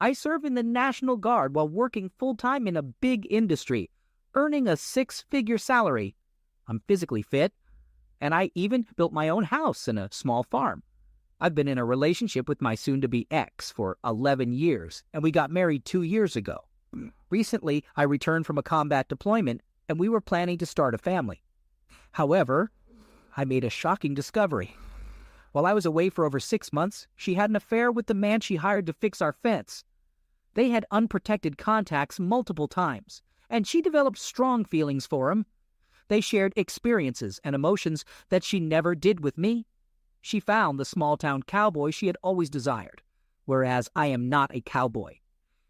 I serve in the National Guard while working full-time in a big industry, earning a six-figure salary. I'm physically fit, and I even built my own house and a small farm. I've been in a relationship with my soon-to-be ex for 11 years, and we got married 2 years ago. Recently, I returned from a combat deployment, and we were planning to start a family. However, I made a shocking discovery. While I was away for over 6 months, she had an affair with the man she hired to fix our fence. They had unprotected contacts multiple times, and she developed strong feelings for him. They shared experiences and emotions that she never did with me. She found the small-town cowboy she had always desired, whereas I am not a cowboy.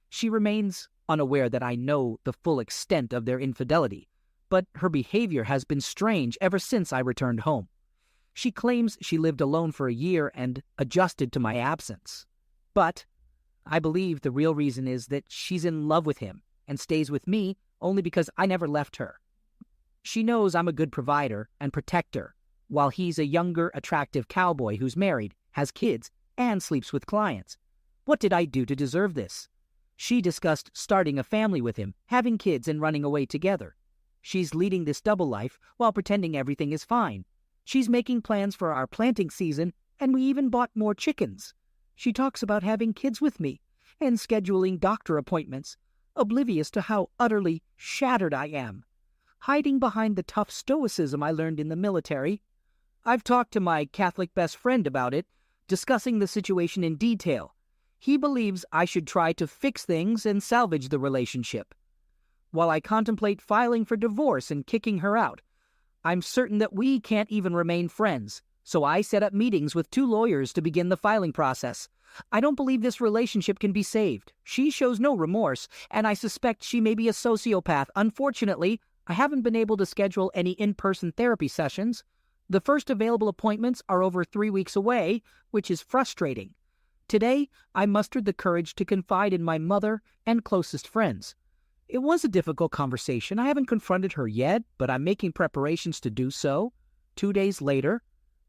She remains unaware that I know the full extent of their infidelity, but her behavior has been strange ever since I returned home. She claims she lived alone for a year and adjusted to my absence. But I believe the real reason is that she's in love with him and stays with me only because I never left her. She knows I'm a good provider and protector, while he's a younger, attractive cowboy who's married, has kids, and sleeps with clients. What did I do to deserve this? She discussed starting a family with him, having kids and running away together. She's leading this double life while pretending everything is fine. She's making plans for our planting season, and we even bought more chickens. She talks about having kids with me and scheduling doctor appointments, oblivious to how utterly shattered I am. Hiding behind the tough stoicism I learned in the military, I've talked to my Catholic best friend about it, discussing the situation in detail. He believes I should try to fix things and salvage the relationship. While I contemplate filing for divorce and kicking her out, I'm certain that we can't even remain friends, so I set up meetings with 2 lawyers to begin the filing process. I don't believe this relationship can be saved. She shows no remorse, and I suspect she may be a sociopath. Unfortunately, I haven't been able to schedule any in-person therapy sessions. The first available appointments are over 3 weeks away, which is frustrating. Today, I mustered the courage to confide in my mother and closest friends. It was a difficult conversation. I haven't confronted her yet, but I'm making preparations to do so. 2 days later,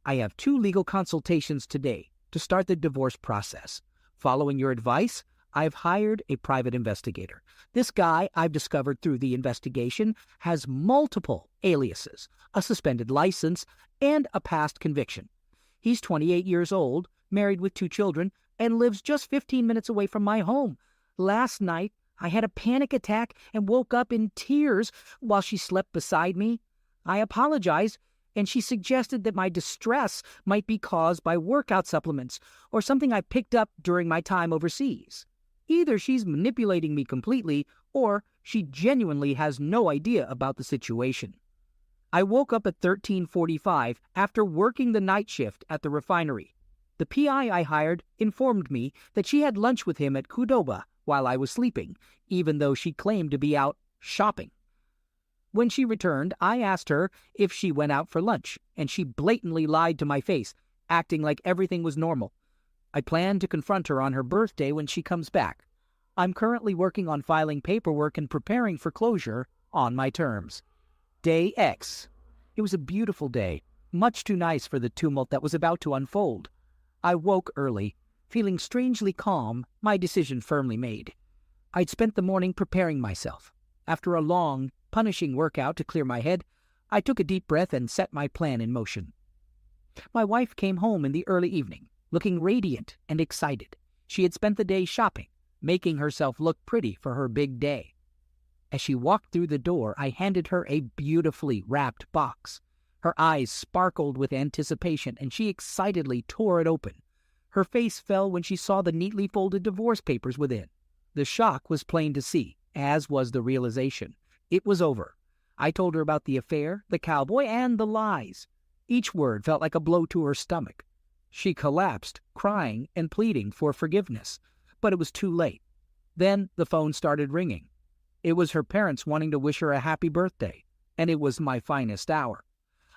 I have 2 legal consultations today to start the divorce process. Following your advice, I've hired a private investigator. This guy, I've discovered through the investigation, has multiple aliases, a suspended license, and a past conviction. He's 28 years old, married with 2 children, and lives just 15 minutes away from my home. Last night, I had a panic attack and woke up in tears while she slept beside me. I apologized, and she suggested that my distress might be caused by workout supplements or something I picked up during my time overseas. Either she's manipulating me completely, or she genuinely has no idea about the situation. I woke up at 13:45 after working the night shift at the refinery. The PI I hired informed me that she had lunch with him at Qdoba while I was sleeping, even though she claimed to be out shopping. When she returned, I asked her if she went out for lunch, and she blatantly lied to my face, acting like everything was normal. I plan to confront her on her birthday when she comes back. I'm currently working on filing paperwork and preparing for closure on my terms. Day X. It was a beautiful day, much too nice for the tumult that was about to unfold. I woke early, feeling strangely calm, my decision firmly made. I'd spent the morning preparing myself. After a long, punishing workout to clear my head, I took a deep breath and set my plan in motion. My wife came home in the early evening, looking radiant and excited. She had spent the day shopping, making herself look pretty for her big day. As she walked through the door, I handed her a beautifully wrapped box. Her eyes sparkled with anticipation, and she excitedly tore it open. Her face fell when she saw the neatly folded divorce papers within. The shock was plain to see, as was the realization. It was over. I told her about the affair, the cowboy, and the lies. Each word felt like a blow to her stomach. She collapsed, crying and pleading for forgiveness, but it was too late. Then the phone started ringing. It was her parents wanting to wish her a happy birthday, and it was my finest hour.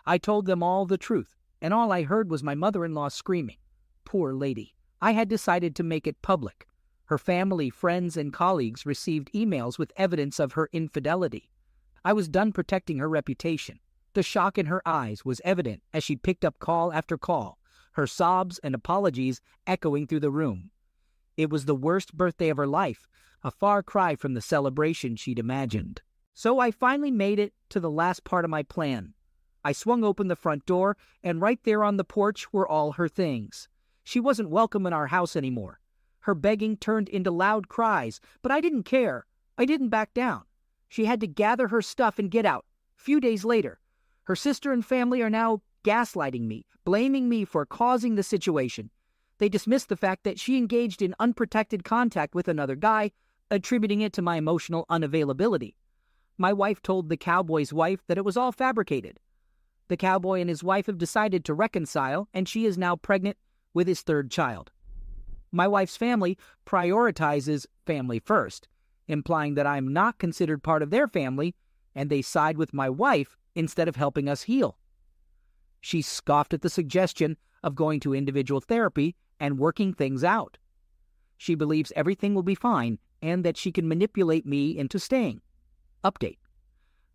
I told them all the truth, and all I heard was my mother-in-law screaming. Poor lady. I had decided to make it public. Her family, friends, and colleagues received emails with evidence of her infidelity. I was done protecting her reputation. The shock in her eyes was evident as she picked up call after call, her sobs and apologies echoing through the room. It was the worst birthday of her life, a far cry from the celebration she'd imagined. So I finally made it to the last part of my plan. I swung open the front door, and right there on the porch were all her things. She wasn't welcome in our house anymore. Her begging turned into loud cries, but I didn't care. I didn't back down. She had to gather her stuff and get out. A few days later, her sister and family are now gaslighting me, blaming me for causing the situation. They dismissed the fact that she engaged in unprotected contact with another guy, attributing it to my emotional unavailability. My wife told the cowboy's wife that it was all fabricated. The cowboy and his wife have decided to reconcile, and she is now pregnant with his third child. My wife's family prioritizes family first, implying that I'm not considered part of their family, and they side with my wife instead of helping us heal. She scoffed at the suggestion of going to individual therapy and working things out. She believes everything will be fine and that she can manipulate me into staying. Update.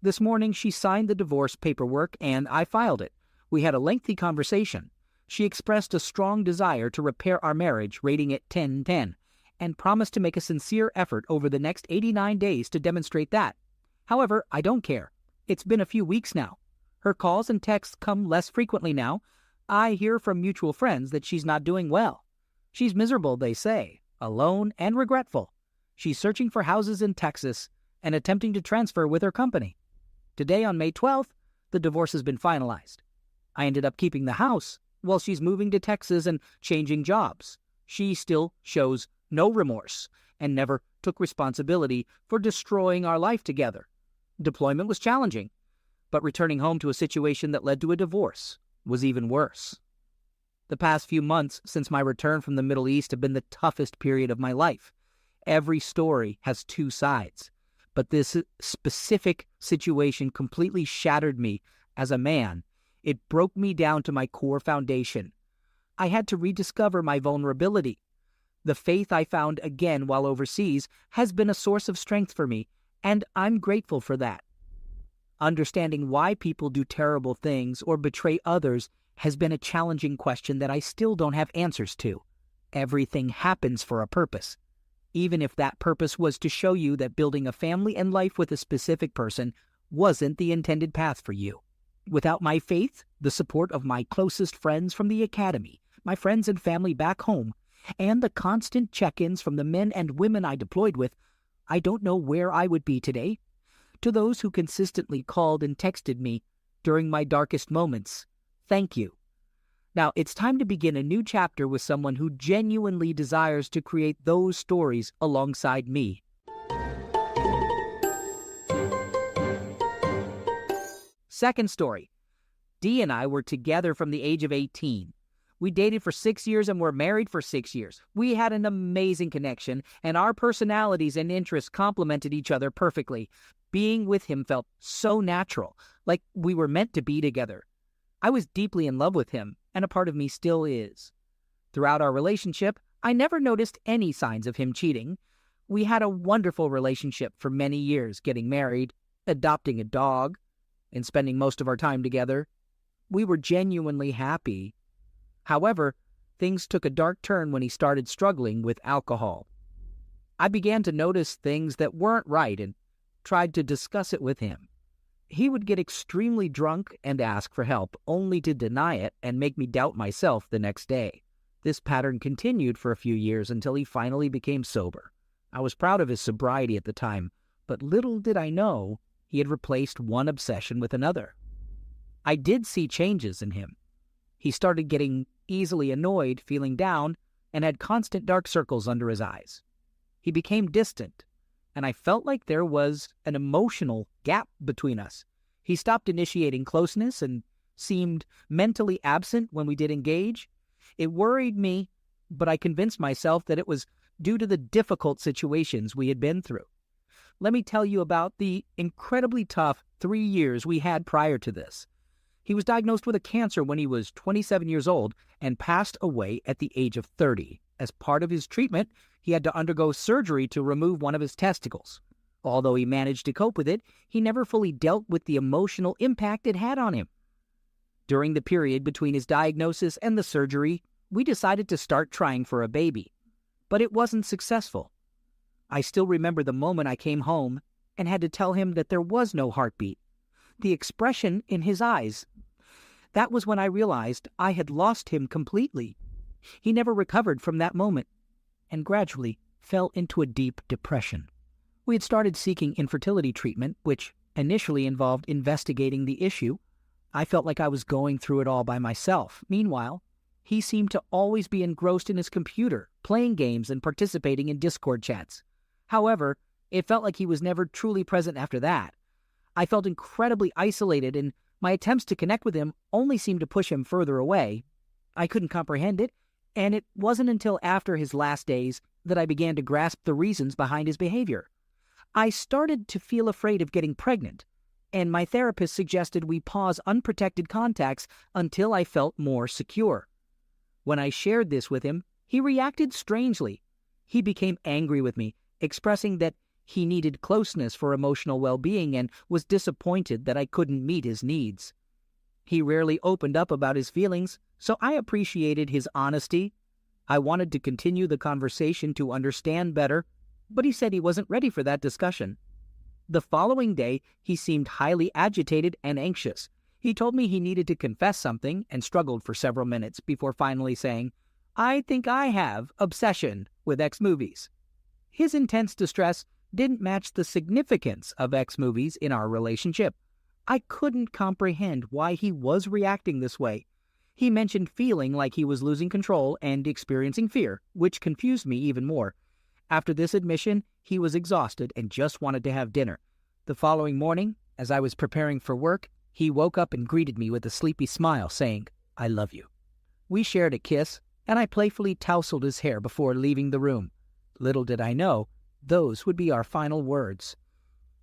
This morning she signed the divorce paperwork and I filed it. We had a lengthy conversation. She expressed a strong desire to repair our marriage, rating it 10-10, and promised to make a sincere effort over the next 89 days to demonstrate that. However, I don't care. It's been a few weeks now. Her calls and texts come less frequently now. I hear from mutual friends that she's not doing well. She's miserable, they say, alone and regretful. She's searching for houses in Texas and attempting to transfer with her company. Today, on May 12th, the divorce has been finalized. I ended up keeping the house while she's moving to Texas and changing jobs. She still shows no remorse and never took responsibility for destroying our life together. Deployment was challenging, but returning home to a situation that led to a divorce was even worse. The past few months since my return from the Middle East have been the toughest period of my life. Every story has two sides, but this specific situation completely shattered me as a man. It broke me down to my core foundation. I had to rediscover my vulnerability. The faith I found again while overseas has been a source of strength for me, and I'm grateful for that. Understanding why people do terrible things or betray others has been a challenging question that I still don't have answers to. Everything happens for a purpose. Even if that purpose was to show you that building a family and life with a specific person wasn't the intended path for you. Without my faith, the support of my closest friends from the academy, my friends and family back home, and the constant check-ins from the men and women I deployed with, I don't know where I would be today. To those who consistently called and texted me during my darkest moments, thank you. Now, it's time to begin a new chapter with someone who genuinely desires to create those stories alongside me. Second story. Dee and I were together from the age of 18. We dated for 6 years and were married for 6 years. We had an amazing connection, and our personalities and interests complemented each other perfectly. Being with him felt so natural, like we were meant to be together. I was deeply in love with him, and a part of me still is. Throughout our relationship, I never noticed any signs of him cheating. We had a wonderful relationship for many years, getting married, adopting a dog, and spending most of our time together. We were genuinely happy. However, things took a dark turn when he started struggling with alcohol. I began to notice things that weren't right and tried to discuss it with him. He would get extremely drunk and ask for help, only to deny it and make me doubt myself the next day. This pattern continued for a few years until he finally became sober. I was proud of his sobriety at the time, but little did I know he had replaced one obsession with another. I did see changes in him. He started getting easily annoyed, feeling down, and had constant dark circles under his eyes. He became distant, and I felt like there was an emotional gap between us. He stopped initiating closeness and seemed mentally absent when we did engage. It worried me, but I convinced myself that it was due to the difficult situations we had been through. Let me tell you about the incredibly tough 3 years we had prior to this. He was diagnosed with a cancer when he was 27 years old and passed away at the age of 30. As part of his treatment, he had to undergo surgery to remove one of his testicles. Although he managed to cope with it, he never fully dealt with the emotional impact it had on him. During the period between his diagnosis and the surgery, we decided to start trying for a baby. but it wasn't successful. I still remember the moment I came home and had to tell him that there was no heartbeat. The expression in his eyes. That was when I realized I had lost him completely. He never recovered from that moment and gradually fell into a deep depression. We had started seeking infertility treatment, which initially involved investigating the issue. I felt like I was going through it all by myself. Meanwhile, he seemed to always be engrossed in his computer, playing games and participating in Discord chats. However, it felt like he was never truly present after that. I felt incredibly isolated, and my attempts to connect with him only seemed to push him further away. I couldn't comprehend it, and it wasn't until after his last days that I began to grasp the reasons behind his behavior. I started to feel afraid of getting pregnant, and my therapist suggested we pause unprotected contacts until I felt more secure. When I shared this with him, he reacted strangely. He became angry with me, expressing that he needed closeness for emotional well-being and was disappointed that I couldn't meet his needs. He rarely opened up about his feelings, so I appreciated his honesty. I wanted to continue the conversation to understand better, but he said he wasn't ready for that discussion. The following day, he seemed highly agitated and anxious. He told me he needed to confess something and struggled for several minutes before finally saying, "I think I have obsession with X movies." His intense distress didn't match the significance of X movies in our relationship. I couldn't comprehend why he was reacting this way. He mentioned feeling like he was losing control and experiencing fear, which confused me even more. After this admission, he was exhausted and just wanted to have dinner. The following morning, as I was preparing for work, he woke up and greeted me with a sleepy smile, saying, "I love you." We shared a kiss, and I playfully tousled his hair before leaving the room. Little did I know, those would be our final words.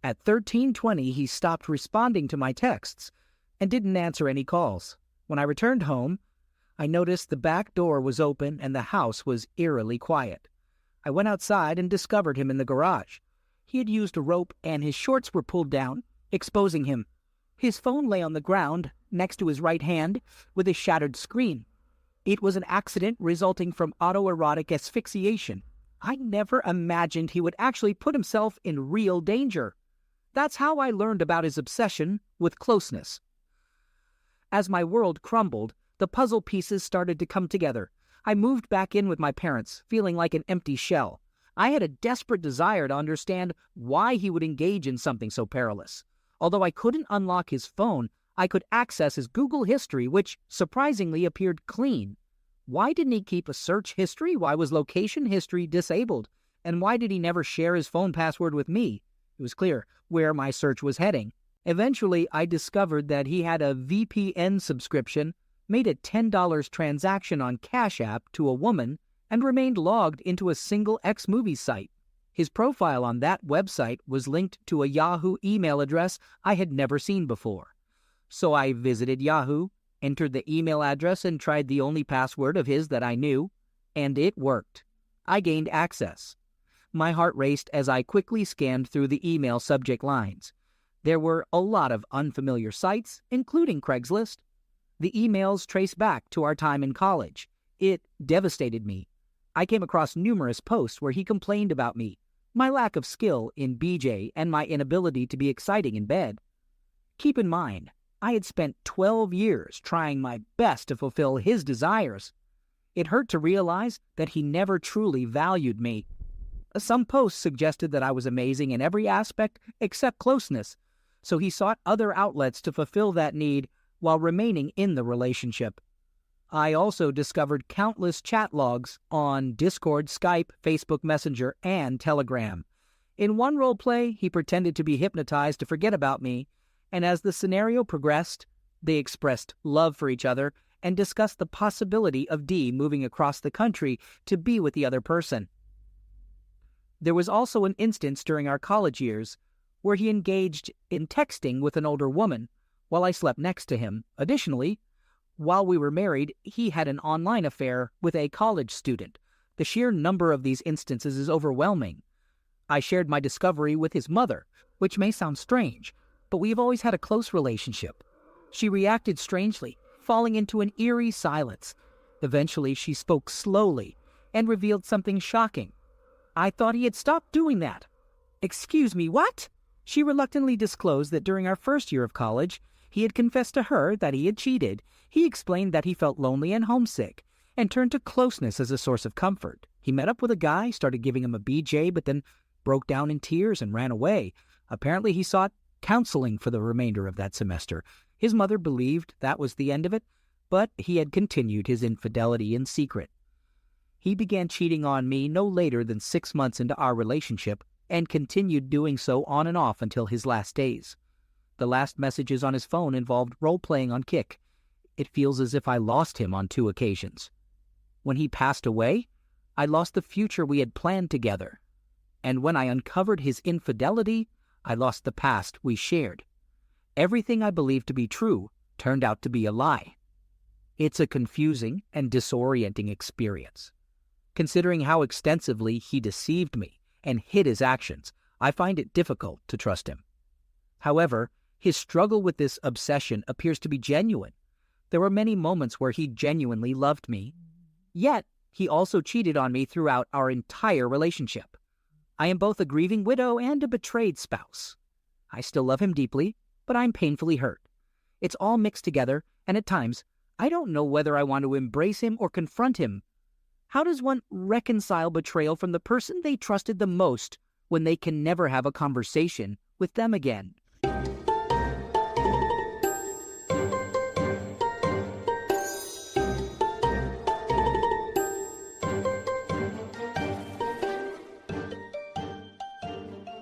At 13:20, he stopped responding to my texts and didn't answer any calls. When I returned home, I noticed the back door was open and the house was eerily quiet. I went outside and discovered him in the garage. He had used a rope and his shorts were pulled down, exposing him. His phone lay on the ground next to his right hand with a shattered screen. It was an accident resulting from autoerotic asphyxiation. I never imagined he would actually put himself in real danger. That's how I learned about his obsession with closeness. As my world crumbled, the puzzle pieces started to come together. I moved back in with my parents, feeling like an empty shell. I had a desperate desire to understand why he would engage in something so perilous. Although I couldn't unlock his phone, I could access his Google history, which surprisingly appeared clean. Why didn't he keep a search history? Why was location history disabled? And why did he never share his phone password with me? It was clear where my search was heading. Eventually, I discovered that he had a VPN subscription, made a $10 transaction on Cash App to a woman, and remained logged into a single X-Movies site. His profile on that website was linked to a Yahoo email address I had never seen before. So I visited Yahoo, entered the email address, and tried the only password of his that I knew, and it worked. I gained access. My heart raced as I quickly scanned through the email subject lines. There were a lot of unfamiliar sites, including Craigslist. The emails traced back to our time in college. It devastated me. I came across numerous posts where he complained about me, my lack of skill in BJ, and my inability to be exciting in bed. Keep in mind, I had spent 12 years trying my best to fulfill his desires. It hurt to realize that he never truly valued me. Some posts suggested that I was amazing in every aspect except closeness, so he sought other outlets to fulfill that need while remaining in the relationship. I also discovered countless chat logs on Discord, Skype, Facebook Messenger, and Telegram. In one role play, he pretended to be hypnotized to forget about me, and as the scenario progressed, they expressed love for each other and discussed the possibility of D moving across the country to be with the other person. There was also an instance during our college years where he engaged in texting with an older woman while I slept next to him. Additionally, while we were married, he had an online affair with a college student. The sheer number of these instances is overwhelming. I shared my discovery with his mother, which may sound strange, but we've always had a close relationship. She reacted strangely, falling into an eerie silence. Eventually, she spoke slowly, and revealed something shocking. I thought he had stopped doing that. Excuse me, what? She reluctantly disclosed that during our first year of college, he had confessed to her that he had cheated. He explained that he felt lonely and homesick, and turned to closeness as a source of comfort. He met up with a guy, started giving him a BJ, but then broke down in tears and ran away. Apparently he sought counseling for the remainder of that semester. His mother believed that was the end of it, but he had continued his infidelity in secret. He began cheating on me no later than 6 months into our relationship, and continued doing so on and off until his last days. The last messages on his phone involved role-playing on Kik. It feels as if I lost him on 2 occasions. When he passed away, I lost the future we had planned together. And when I uncovered his infidelity, I lost the past we shared. Everything I believed to be true turned out to be a lie. It's a confusing and disorienting experience. Considering how extensively he deceived me and hid his actions, I find it difficult to trust him. However, his struggle with this obsession appears to be genuine. There were many moments where he genuinely loved me. Yet, he also cheated on me throughout our entire relationship. I am both a grieving widow and a betrayed spouse. I still love him deeply, but I'm painfully hurt. It's all mixed together, and at times, I don't know whether I want to embrace him or confront him. How does one reconcile betrayal from the person they trusted the most when they can never have a conversation with them again?